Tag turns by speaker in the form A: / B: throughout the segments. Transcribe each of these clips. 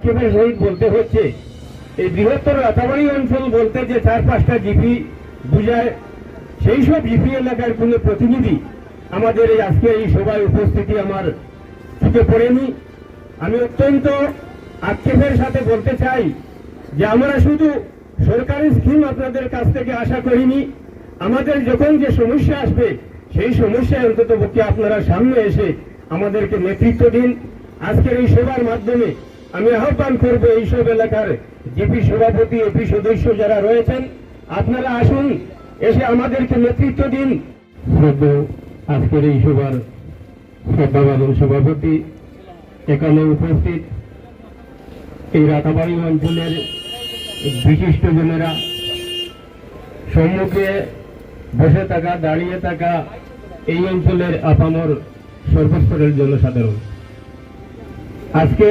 A: আক্ষেপের সহিত বলতে হচ্ছে, এই বৃহত্তর রাতাবাড়ি অঞ্চল বলতে যে 4-5টা জিপি বুঝায়, সেই সব জিপি এলাকার কোন প্রতিনিধি আমাদের এই আজকে এই সভায় উপস্থিতি আমার চোখে পড়েনি। আমি অত্যন্ত আক্ষেপের সাথে বলতে চাই যে আমরা শুধু সরকারি স্কিম আপনাদের কাছ থেকে আশা করিনি, আমাদের যখন যে সমস্যা আসবে সেই সমস্যায় অন্তত পক্ষে আপনারা সামনে এসে আমাদেরকে নেতৃত্ব দিন। আজকের এই সভার মাধ্যমে আমি আহ্বান করব এইসব এলাকার জিপি সভাপতি, এপি সদস্য যারা রয়েছেন, আপনারা আসুন, এসে আমাদেরকে নেতৃত্ব দিন। আজকের এই সভার শ্রদ্ধাভাজন সভাপতি, এখানে উপস্থিত এই রাতাবাড়ি অঞ্চলের বিশিষ্টজনেরা, সম্মুখে বসে থাকা, দাঁড়িয়ে থাকা এই অঞ্চলের আপামর সর্বস্তরের জনসাধারণ, আজকে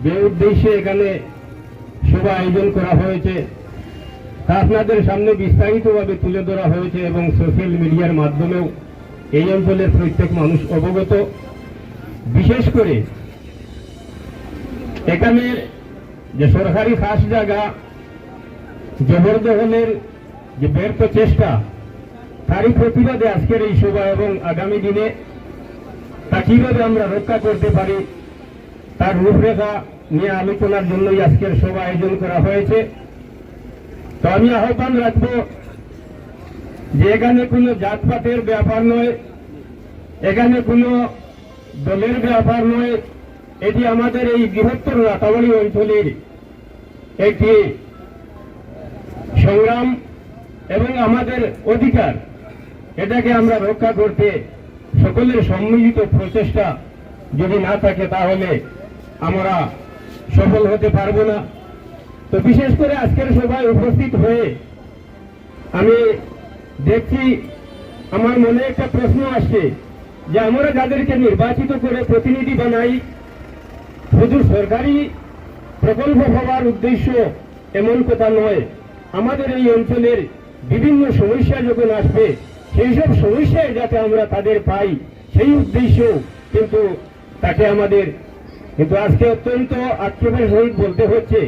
A: যে উদ্দেশ্যে এখানে সভা আয়োজন করা হয়েছে তা আপনাদের সামনে বিস্তারিতভাবে তুলে ধরা হয়েছে এবং সোশ্যাল মিডিয়ার মাধ্যমেও এই অঞ্চলের প্রত্যেক মানুষ অবগত। বিশেষ করে এখানে যে সরকারি খাস জায়গা জবরদখলের যে ব্যর্থ চেষ্টা, তারই প্রতিবাদে আজকের এই সভা এবং আগামী দিনে তা কিভাবে আমরা রক্ষা করতে পারি তার রূপরেখা নিয়ে আলোচনার জন্যই আজকের সভা আয়োজন করা হয়েছে। তো আমি আহ্বান রাখবো যে এখানে কোনো জাতপাতের ব্যাপার নয়, এখানে কোনো দলের ব্যাপার নয়, এটি আমাদের এই বৃহত্তর রাতাবাড়ি অঞ্চলের একটি সংগ্রাম এবং আমাদের অধিকার। এটাকে আমরা রক্ষা করতে সকলের সম্মিলিত প্রচেষ্টা যদি না থাকে তাহলে আমরা সফল হতে পারবো না। তো বিশেষ করে আজকের সভায় উপস্থিত হয়ে আমি দেখছি, আমার মনে একটা প্রশ্ন আসছে যে আমরা যাদেরকে নির্বাচিত করে প্রতিনিধি বানাই, শুধু সরকারি প্রকল্প হওয়ার উদ্দেশ্য এমন কথা নয়। আমাদের এই অঞ্চলের বিভিন্ন সমস্যা যখন আসবে সেই সব সমস্যায় যাতে আমরা তাদের পাই, সেই উদ্দেশ্য কিন্তু তাকে আমাদের কিন্তু আজকে অত্যন্ত আক্ষেপের সহিত বলতে হচ্ছে,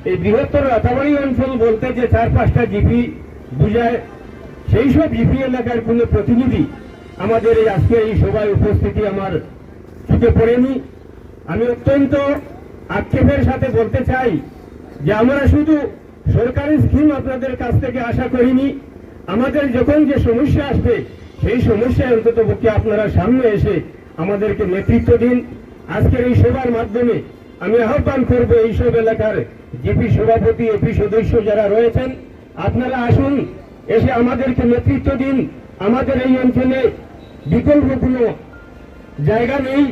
A: এই বৃহত্তর রাতাবাড়ি অঞ্চল বলতে যে 4-5টা জিপি বুঝায়, সেই সব জিপি এলাকার কোন প্রতিনিধি আমাদের এই আজকে এই সভায় উপস্থিতি আমার চোখে পড়েনি। আমি অত্যন্ত আক্ষেপের সাথে বলতে চাই যে আমরা শুধু সরকারি স্কিম আপনাদের কাছ থেকে আশা করিনি, আমাদের যখন যে সমস্যা আসবে সেই সমস্যায় অন্তত পক্ষে আপনারা সামনে এসে আমাদেরকে নেতৃত্ব দিন। আজকের এই সভার মাধ্যমে আমি আহ্বান করব এইসব এলাকার জিপি সভাপতি, এপি সদস্য যারা রয়েছেন, আপনারা আসুন, এসে আমাদেরকে নেতৃত্ব দিন। আমাদের এই অঞ্চলে বিকল্প কোনো জায়গা নেই,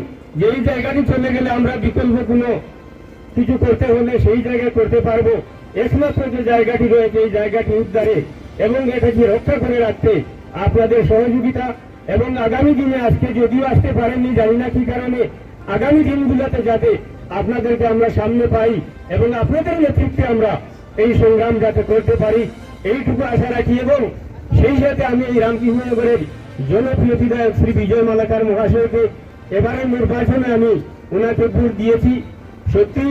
A: যেই জায়গাটি চলে গেলে আমরা বিকল্প কোনো কিছু করতে হলে সেই জায়গায় করতে পারবো। একমাত্র যে জায়গাটি রয়েছে এই জায়গাটি উদ্ধারে এবং এটাকে রক্ষা করে রাখতে আপনাদের সহযোগিতা এবং আগামী দিনে, আজকে যদিও আসতে পারেননি জানি না কি কারণে, আগামী দিনগুলোতে যাতে আপনাদেরকে আমরা সামনে পাই এবং আপনাদের নেতৃত্বে আমরা এই সংগ্রাম যাতে করতে পারি, এইটুকু আশা রাখি। এবং সেই সাথে আমি এই রামকৃষ্ণনগরের জনপ্রিয় বিধায়ক শ্রী বিজয় মালাকার মহাশয়কে এবারের নির্বাচনে আমি ওনাকে ভোট দিয়েছি। সত্যি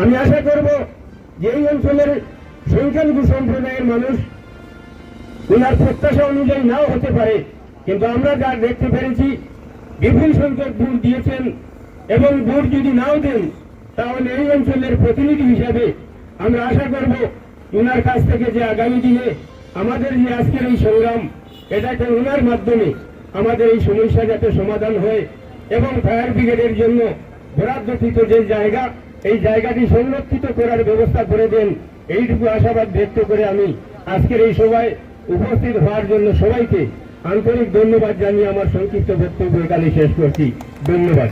A: আমি আশা করব যে এই অঞ্চলের সংখ্যালঘু সম্প্রদায়ের মানুষ ওনার প্রত্যাশা অনুযায়ী নাও হতে পারে, কিন্তু আমরা যা দেখতে পেরেছি বিপুল সংখ্যক ভোট দিয়েছেন এবং ভোট যদি নাও দেন তাহলে এই অঞ্চলের প্রতিনিধি হিসাবে আমরা আশা করব ওনার কাছ থেকে যে আগামী দিনে আমাদের যে আজকের এই সংগ্রাম, এটাকে ওনার মাধ্যমে আমাদের এই সমস্যা যাতে সমাধান হয় এবং ফায়ার ব্রিগেডের জন্য বরাদ্দকৃত যে জায়গা, এই জায়গাটি সংরক্ষিত করার ব্যবস্থা করে দেন, এইটুকু আশাবাদ ব্যক্ত করে আমি আজকের এই সভায় উপস্থিত হওয়ার জন্য সবাইকে আন্তরিক ধন্যবাদ জানিয়ে আমার সংক্ষিপ্ত বক্তব্য এখানে শেষ করছি। ধন্যবাদ।